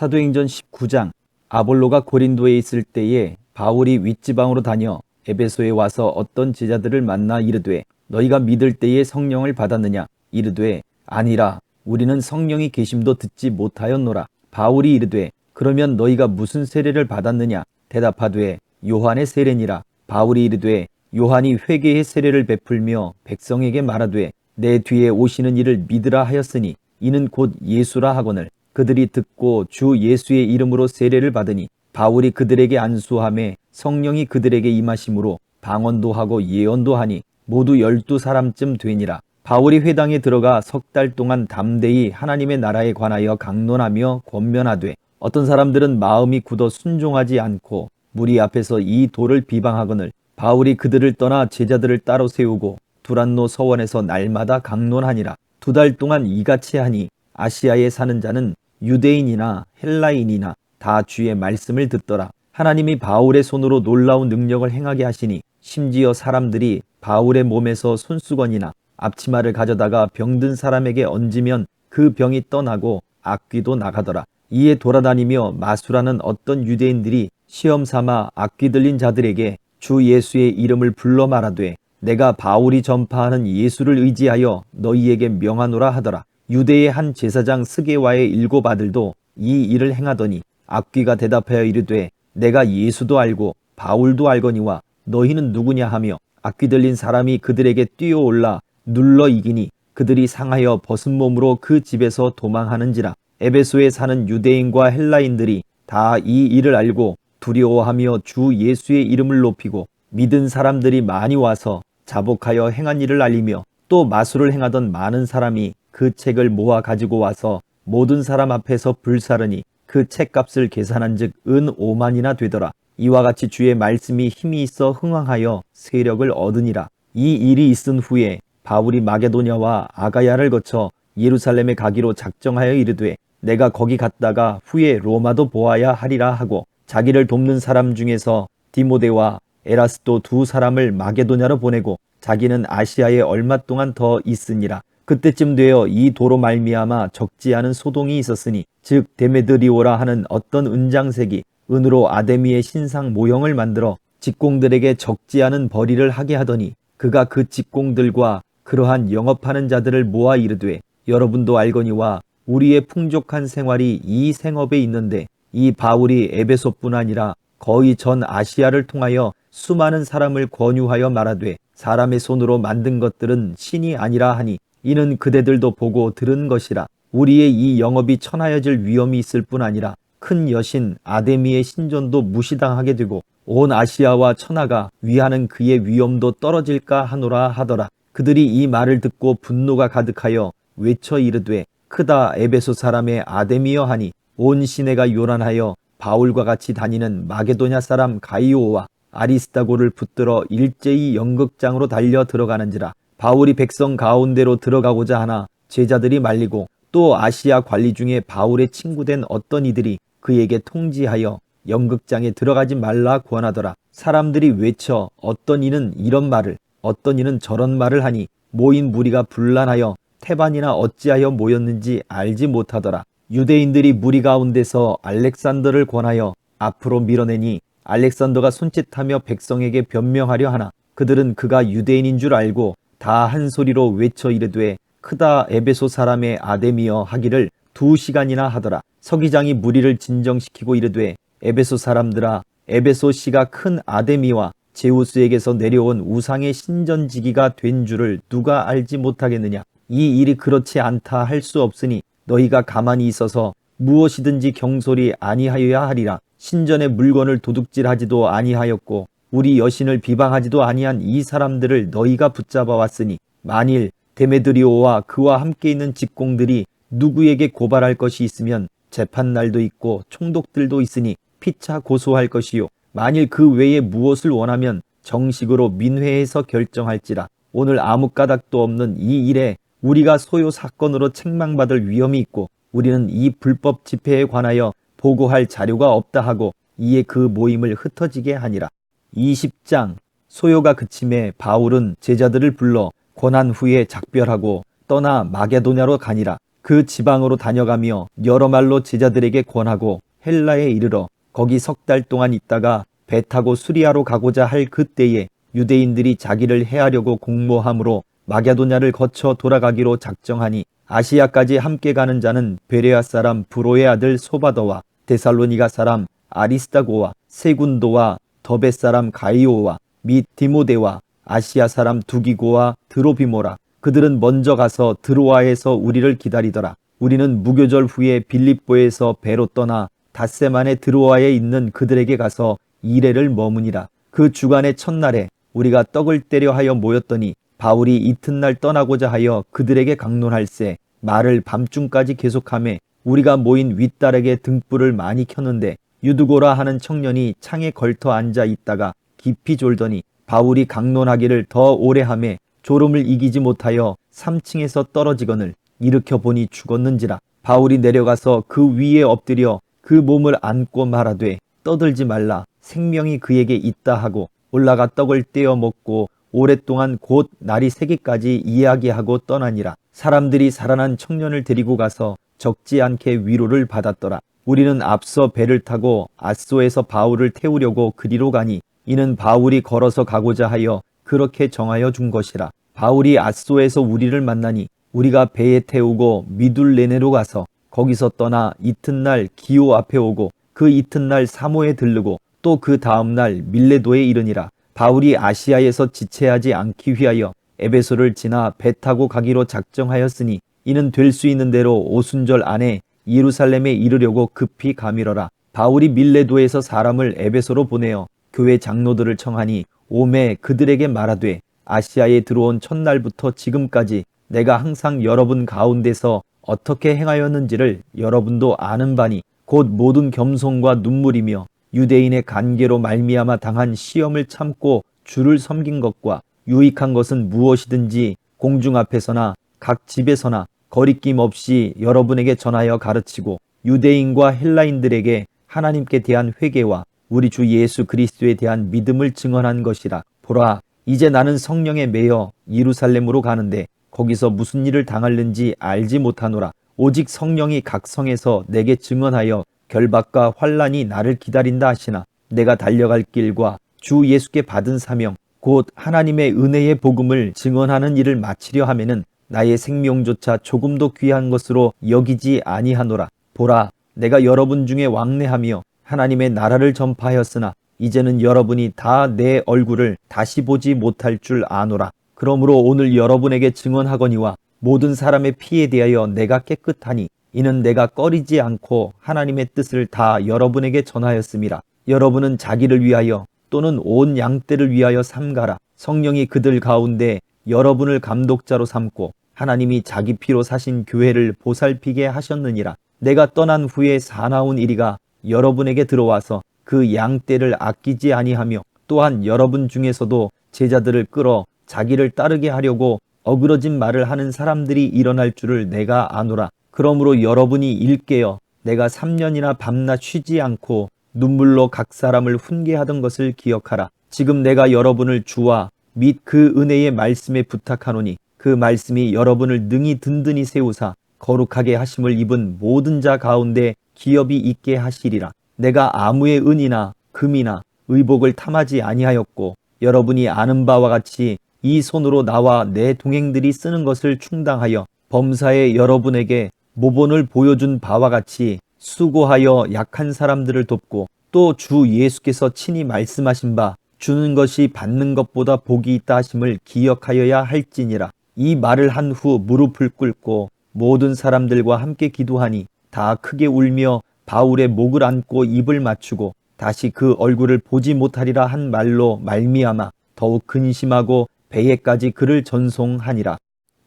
사도행전 19장. 아볼로가 고린도에 있을 때에 바울이 윗지방으로 다녀 에베소에 와서 어떤 제자들을 만나 이르되 너희가 믿을 때에 성령을 받았느냐? 이르되 아니라 우리는 성령이 계심도 듣지 못하였노라. 바울이 이르되 그러면 너희가 무슨 세례를 받았느냐? 대답하되 요한의 세례니라. 바울이 이르되 요한이 회개의 세례를 베풀며 백성에게 말하되 내 뒤에 오시는 이를 믿으라 하였으니 이는 곧 예수라 하거늘 그들이 듣고 주 예수의 이름으로 세례를 받으니 바울이 그들에게 안수하매 성령이 그들에게 임하심으로 방언도 하고 예언도 하니 모두 12사람쯤 되니라. 바울이 회당에 들어가 석 달 동안 담대히 하나님의 나라에 관하여 강론하며 권면하되 어떤 사람들은 마음이 굳어 순종하지 않고 무리 앞에서 이 도를 비방하거늘 바울이 그들을 떠나 제자들을 따로 세우고 두란노 서원에서 날마다 강론하니라. 2달 동안 이같이 하니 아시아에 사는 자는 유대인이나 헬라인이나 다 주의 말씀을 듣더라. 하나님이 바울의 손으로 놀라운 능력을 행하게 하시니 심지어 사람들이 바울의 몸에서 손수건이나 앞치마를 가져다가 병든 사람에게 얹으면 그 병이 떠나고 악귀도 나가더라. 이에 돌아다니며 마술하는 어떤 유대인들이 시험 삼아 악귀 들린 자들에게 주 예수의 이름을 불러 말하되 내가 바울이 전파하는 예수를 의지하여 너희에게 명하노라 하더라. 유대의 한 제사장 스게와의 7 아들도 이 일을 행하더니 악귀가 대답하여 이르되 내가 예수도 알고 바울도 알거니와 너희는 누구냐 하며 악귀 들린 사람이 그들에게 뛰어올라 눌러 이기니 그들이 상하여 벗은 몸으로 그 집에서 도망하는지라. 에베소에 사는 유대인과 헬라인들이 다 이 일을 알고 두려워하며 주 예수의 이름을 높이고 믿은 사람들이 많이 와서 자복하여 행한 일을 알리며 또 마술을 행하던 많은 사람이 그 책을 모아 가지고 와서 모든 사람 앞에서 불사르니 그 책값을 계산한즉 은 5만이나 되더라. 이와 같이 주의 말씀이 힘이 있어 흥왕하여 세력을 얻으니라. 이 일이 있은 후에 바울이 마게도냐와 아가야를 거쳐 예루살렘에 가기로 작정하여 이르되 내가 거기 갔다가 후에 로마도 보아야 하리라 하고 자기를 돕는 사람 중에서 디모데와 에라스도 2 사람을 마게도냐로 보내고 자기는 아시아에 얼마 동안 더 있으니라. 그때쯤 되어 이 도로 말미암아 적지 않은 소동이 있었으니 즉 데메드리오라 하는 어떤 은장색이 은으로 아데미의 신상 모형을 만들어 직공들에게 적지 않은 벌이를 하게 하더니 그가 그 직공들과 그러한 영업하는 자들을 모아 이르되 여러분도 알거니와 우리의 풍족한 생활이 이 생업에 있는데 이 바울이 에베소뿐 아니라 거의 전 아시아를 통하여 수많은 사람을 권유하여 말하되 사람의 손으로 만든 것들은 신이 아니라 하니 이는 그대들도 보고 들은 것이라. 우리의 이 영업이 천하여질 위험이 있을 뿐 아니라 큰 여신 아데미의 신전도 무시당하게 되고 온 아시아와 천하가 위하는 그의 위엄도 떨어질까 하노라 하더라. 그들이 이 말을 듣고 분노가 가득하여 외쳐 이르되 크다 에베소 사람의 아데미여 하니 온 시내가 요란하여 바울과 같이 다니는 마게도냐 사람 가이오와 아리스다고를 붙들어 일제히 연극장으로 달려 들어가는지라. 바울이 백성 가운데로 들어가고자 하나 제자들이 말리고 또 아시아 관리 중에 바울의 친구된 어떤 이들이 그에게 통지하여 연극장에 들어가지 말라 권하더라. 사람들이 외쳐 어떤 이는 이런 말을 어떤 이는 저런 말을 하니 모인 무리가 분란하여 태반이나 어찌하여 모였는지 알지 못하더라. 유대인들이 무리 가운데서 알렉산더를 권하여 앞으로 밀어내니 알렉산더가 손짓하며 백성에게 변명하려 하나 그들은 그가 유대인인 줄 알고 다 한 소리로 외쳐 이르되 크다 에베소 사람의 아데미여 하기를 2시간이나 하더라. 서기장이 무리를 진정시키고 이르되 에베소 사람들아 에베소 시가 큰 아데미와 제우스에게서 내려온 우상의 신전지기가 된 줄을 누가 알지 못하겠느냐. 이 일이 그렇지 않다 할 수 없으니 너희가 가만히 있어서 무엇이든지 경솔이 아니하여야 하리라. 신전의 물건을 도둑질하지도 아니하였고 우리 여신을 비방하지도 아니한 이 사람들을 너희가 붙잡아 왔으니 만일 데메드리오와 그와 함께 있는 직공들이 누구에게 고발할 것이 있으면 재판날도 있고 총독들도 있으니 피차 고소할 것이요 만일 그 외에 무엇을 원하면 정식으로 민회에서 결정할지라. 오늘 아무 까닭도 없는 이 일에 우리가 소요 사건으로 책망받을 위험이 있고 우리는 이 불법 집회에 관하여 보고할 자료가 없다 하고 이에 그 모임을 흩어지게 하니라. 20장. 소요가 그침에 바울은 제자들을 불러 고난 후에 작별하고 떠나 마게도냐로 가니라. 그 지방으로 다녀가며 여러 말로 제자들에게 권하고 헬라에 이르러 거기 석 달 동안 있다가 배 타고 수리아로 가고자 할 그때에 유대인들이 자기를 해하려고 공모함으로 마게도냐를 거쳐 돌아가기로 작정하니 아시아까지 함께 가는 자는 베레아 사람 브로의 아들 소바더와 데살로니가 사람 아리스다고와 세군도와 더베 사람 가이오와 및 디모데와 아시아 사람 두기고와 드로비모라. 그들은 먼저 가서 드로아에서 우리를 기다리더라. 우리는 무교절 후에 빌립보에서 배로 떠나 닷새만에 드로아에 있는 그들에게 가서 2일을 머무니라. 그 주간의 첫날에 우리가 떡을 떼려 하여 모였더니 바울이 이튿날 떠나고자 하여 그들에게 강론할세 말을 밤중까지 계속하매 우리가 모인 윗다락에 등불을 많이 켰는데 유두고라 하는 청년이 창에 걸터 앉아 있다가 깊이 졸더니 바울이 강론하기를 더 오래 하매 졸음을 이기지 못하여 3층에서 떨어지거늘 일으켜 보니 죽었는지라. 바울이 내려가서 그 위에 엎드려 그 몸을 안고 말하되 떠들지 말라 생명이 그에게 있다 하고 올라가 떡을 떼어 먹고 오랫동안 곧 날이 새기까지 이야기하고 떠나니라. 사람들이 살아난 청년을 데리고 가서 적지 않게 위로를 받았더라. 우리는 앞서 배를 타고 아소에서 바울을 태우려고 그리로 가니 이는 바울이 걸어서 가고자 하여 그렇게 정하여 준 것이라. 바울이 아소에서 우리를 만나니 우리가 배에 태우고 미둘레네로 가서 거기서 떠나 이튿날 기오 앞에 오고 그 이튿날 사모에 들르고 또 그 다음날 밀레도에 이르니라. 바울이 아시아에서 지체하지 않기 위하여 에베소를 지나 배 타고 가기로 작정하였으니 이는 될 수 있는 대로 오순절 안에 예루살렘에 이르려고 급히 가밀어라. 바울이 밀레도에서 사람을 에베소로 보내어 교회 장로들을 청하니 오매 그들에게 말하되 아시아에 들어온 첫날부터 지금까지 내가 항상 여러분 가운데서 어떻게 행하였는지를 여러분도 아는 바니 곧 모든 겸손과 눈물이며 유대인의 간계로 말미암아 당한 시험을 참고 주를 섬긴 것과 유익한 것은 무엇이든지 공중 앞에서나 각 집에서나 거리낌 없이 여러분에게 전하여 가르치고 유대인과 헬라인들에게 하나님께 대한 회개와 우리 주 예수 그리스도에 대한 믿음을 증언한 것이라. 보라, 이제 나는 성령에 매여 예루살렘으로 가는데 거기서 무슨 일을 당할는지 알지 못하노라. 오직 성령이 각 성에서 내게 증언하여 결박과 환란이 나를 기다린다 하시나 내가 달려갈 길과 주 예수께 받은 사명 곧 하나님의 은혜의 복음을 증언하는 일을 마치려 하면은 나의 생명조차 조금도 귀한 것으로 여기지 아니하노라. 보라, 내가 여러분 중에 왕래하며 하나님의 나라를 전파하였으나 이제는 여러분이 다 내 얼굴을 다시 보지 못할 줄 아노라. 그러므로 오늘 여러분에게 증언하거니와 모든 사람의 피에 대하여 내가 깨끗하니 이는 내가 꺼리지 않고 하나님의 뜻을 다 여러분에게 전하였음이라. 여러분은 자기를 위하여 또는 온 양떼를 위하여 삼가라. 성령이 그들 가운데 여러분을 감독자로 삼고 하나님이 자기 피로 사신 교회를 보살피게 하셨느니라. 내가 떠난 후에 사나운 이리가 여러분에게 들어와서 그 양떼를 아끼지 아니하며 또한 여러분 중에서도 제자들을 끌어 자기를 따르게 하려고 어그러진 말을 하는 사람들이 일어날 줄을 내가 아노라. 그러므로 여러분이 일깨어 내가 3년이나 밤낮 쉬지 않고 눈물로 각 사람을 훈계하던 것을 기억하라. 지금 내가 여러분을 주와 및 그 은혜의 말씀에 부탁하노니 그 말씀이 여러분을 능히 든든히 세우사 거룩하게 하심을 입은 모든 자 가운데 기업이 있게 하시리라. 내가 아무의 은이나 금이나 의복을 탐하지 아니하였고 여러분이 아는 바와 같이 이 손으로 나와 내 동행들이 쓰는 것을 충당하여 범사에 여러분에게 모본을 보여준 바와 같이 수고하여 약한 사람들을 돕고 또 주 예수께서 친히 말씀하신 바 주는 것이 받는 것보다 복이 있다 하심을 기억하여야 할지니라. 이 말을 한 후 무릎을 꿇고 모든 사람들과 함께 기도하니 다 크게 울며 바울의 목을 안고 입을 맞추고 다시 그 얼굴을 보지 못하리라 한 말로 말미암아 더욱 근심하고 배에까지 그를 전송하니라.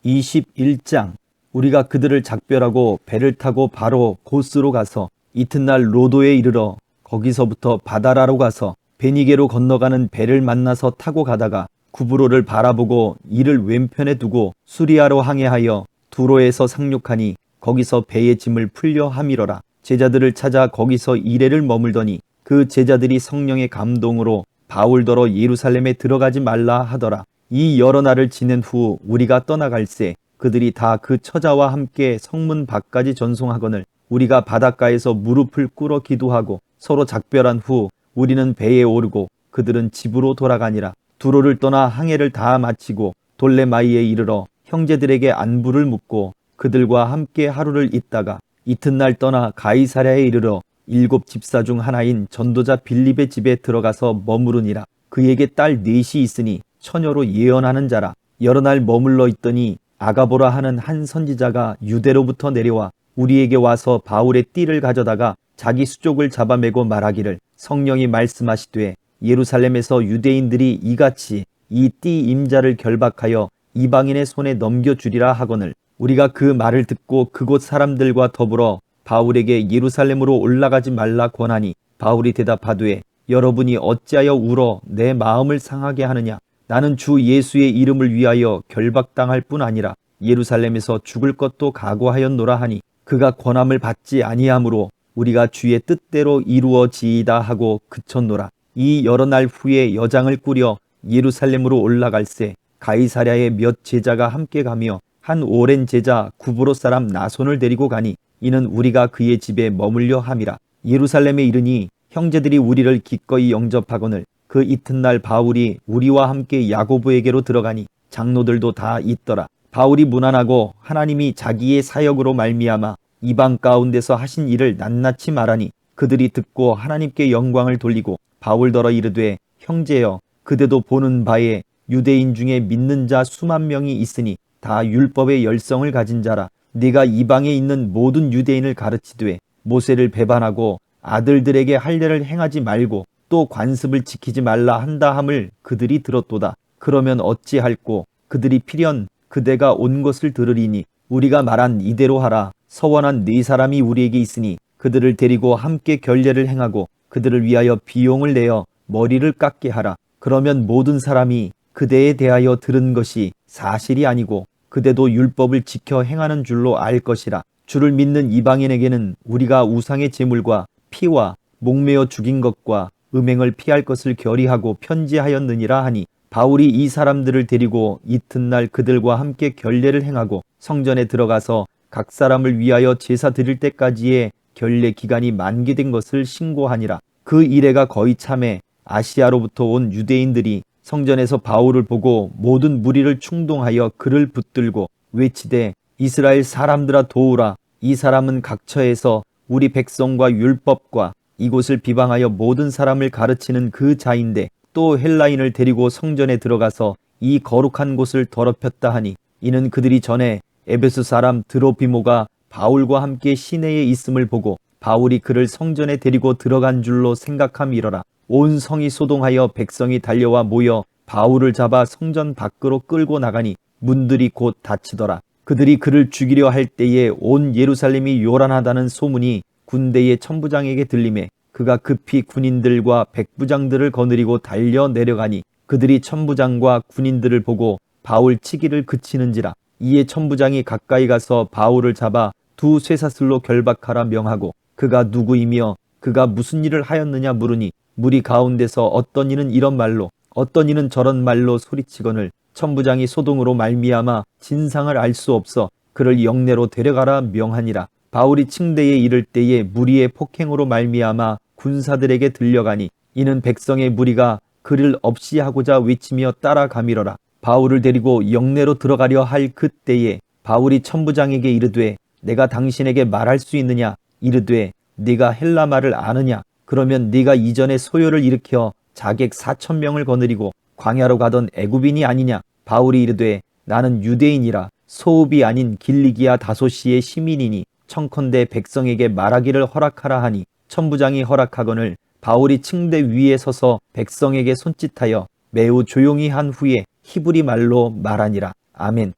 21장. 우리가 그들을 작별하고 배를 타고 바로 고스로 가서 이튿날 로도에 이르러 거기서부터 바다라로 가서 베니게로 건너가는 배를 만나서 타고 가다가 구브로를 바라보고 이를 왼편에 두고 수리아로 항해하여 두로에서 상륙하니 거기서 배의 짐을 풀려 함이러라. 제자들을 찾아 거기서 이레를 머물더니 그 제자들이 성령의 감동으로 바울더러 예루살렘에 들어가지 말라 하더라. 이 여러 날을 지낸 후 우리가 떠나갈새 그들이 다 그 처자와 함께 성문 밖까지 전송하거늘 우리가 바닷가에서 무릎을 꿇어 기도하고 서로 작별한 후 우리는 배에 오르고 그들은 집으로 돌아가니라. 두로를 떠나 항해를 다 마치고 돌레마이에 이르러 형제들에게 안부를 묻고 그들과 함께 하루를 있다가 이튿날 떠나 가이사랴에 이르러 7 집사 중 하나인 전도자 빌립의 집에 들어가서 머무르니라. 그에게 딸 넷이 있으니 처녀로 예언하는 자라. 여러 날 머물러 있더니 아가보라 하는 한 선지자가 유대로부터 내려와 우리에게 와서 바울의 띠를 가져다가 자기 수족을 잡아매고 말하기를 성령이 말씀하시되 예루살렘에서 유대인들이 이같이 이 띠 임자를 결박하여 이방인의 손에 넘겨주리라 하거늘 우리가 그 말을 듣고 그곳 사람들과 더불어 바울에게 예루살렘으로 올라가지 말라 권하니 바울이 대답하되 여러분이 어찌하여 울어 내 마음을 상하게 하느냐. 나는 주 예수의 이름을 위하여 결박당할 뿐 아니라 예루살렘에서 죽을 것도 각오하였노라 하니 그가 권함을 받지 아니하므로 우리가 주의 뜻대로 이루어지이다 하고 그쳤노라. 이 여러 날 후에 여장을 꾸려 예루살렘으로 올라갈새 가이사랴에 몇 제자가 함께 가며 한 오랜 제자 구브로 사람 나손을 데리고 가니 이는 우리가 그의 집에 머물려 함이라. 예루살렘에 이르니 형제들이 우리를 기꺼이 영접하거늘 그 이튿날 바울이 우리와 함께 야고보에게로 들어가니 장로들도 다 있더라. 바울이 무난하고 하나님이 자기의 사역으로 말미암아 이방 가운데서 하신 일을 낱낱이 말하니 그들이 듣고 하나님께 영광을 돌리고 바울더러 이르되 형제여 그대도 보는 바에 유대인 중에 믿는 자 수만 명이 있으니 다 율법의 열성을 가진 자라. 네가 이방에 있는 모든 유대인을 가르치되 모세를 배반하고 아들들에게 할례를 행하지 말고 또 관습을 지키지 말라 한다 함을 그들이 들었도다. 그러면 어찌할꼬 그들이 필연 그대가 온 것을 들으리니 우리가 말한 이대로 하라. 서원한 4사람이 우리에게 있으니 그들을 데리고 함께 결례를 행하고 그들을 위하여 비용을 내어 머리를 깎게 하라. 그러면 모든 사람이 그대에 대하여 들은 것이 사실이 아니고 그대도 율법을 지켜 행하는 줄로 알 것이라. 주를 믿는 이방인에게는 우리가 우상의 제물과 피와 목매어 죽인 것과 음행을 피할 것을 결의하고 편지하였느니라 하니 바울이 이 사람들을 데리고 이튿날 그들과 함께 결례를 행하고 성전에 들어가서 각 사람을 위하여 제사 드릴 때까지의 결례 기간이 만기된 것을 신고하니라. 그 이래가 거의 참에 아시아로부터 온 유대인들이 성전에서 바울을 보고 모든 무리를 충동하여 그를 붙들고 외치되 이스라엘 사람들아 도우라. 이 사람은 각처에서 우리 백성과 율법과 이곳을 비방하여 모든 사람을 가르치는 그 자인데 또 헬라인을 데리고 성전에 들어가서 이 거룩한 곳을 더럽혔다 하니 이는 그들이 전에 에베소 사람 드로비모가 바울과 함께 시내에 있음을 보고 바울이 그를 성전에 데리고 들어간 줄로 생각함이러라. 온 성이 소동하여 백성이 달려와 모여 바울을 잡아 성전 밖으로 끌고 나가니 문들이 곧 닫히더라. 그들이 그를 죽이려 할 때에 온 예루살렘이 요란하다는 소문이 군대의 천부장에게 들리매 그가 급히 군인들과 백부장들을 거느리고 달려 내려가니 그들이 천부장과 군인들을 보고 바울 치기를 그치는지라. 이에 천부장이 가까이 가서 바울을 잡아 2 쇠사슬로 결박하라 명하고 그가 누구이며 그가 무슨 일을 하였느냐 물으니 무리 가운데서 어떤 이는 이런 말로 어떤 이는 저런 말로 소리치거늘 천부장이 소동으로 말미암아 진상을 알 수 없어 그를 영내로 데려가라 명하니라. 바울이 층대에 이를 때에 무리의 폭행으로 말미암아 군사들에게 들려가니 이는 백성의 무리가 그를 없이 하고자 외치며 따라가미러라. 바울을 데리고 영내로 들어가려 할 그때에 바울이 천부장에게 이르되 내가 당신에게 말할 수 있느냐. 이르되 네가 헬라 말을 아느냐. 그러면 네가 이전에 소요를 일으켜 자객 4,000명을 거느리고 광야로 가던 애굽인이 아니냐. 바울이 이르되 나는 유대인이라 소읍이 아닌 길리기아 다소시의 시민이니 청컨대 백성에게 말하기를 허락하라 하니 천부장이 허락하거늘 바울이 층대 위에 서서 백성에게 손짓하여 매우 조용히 한 후에 히브리 말로 말하니라. 아멘.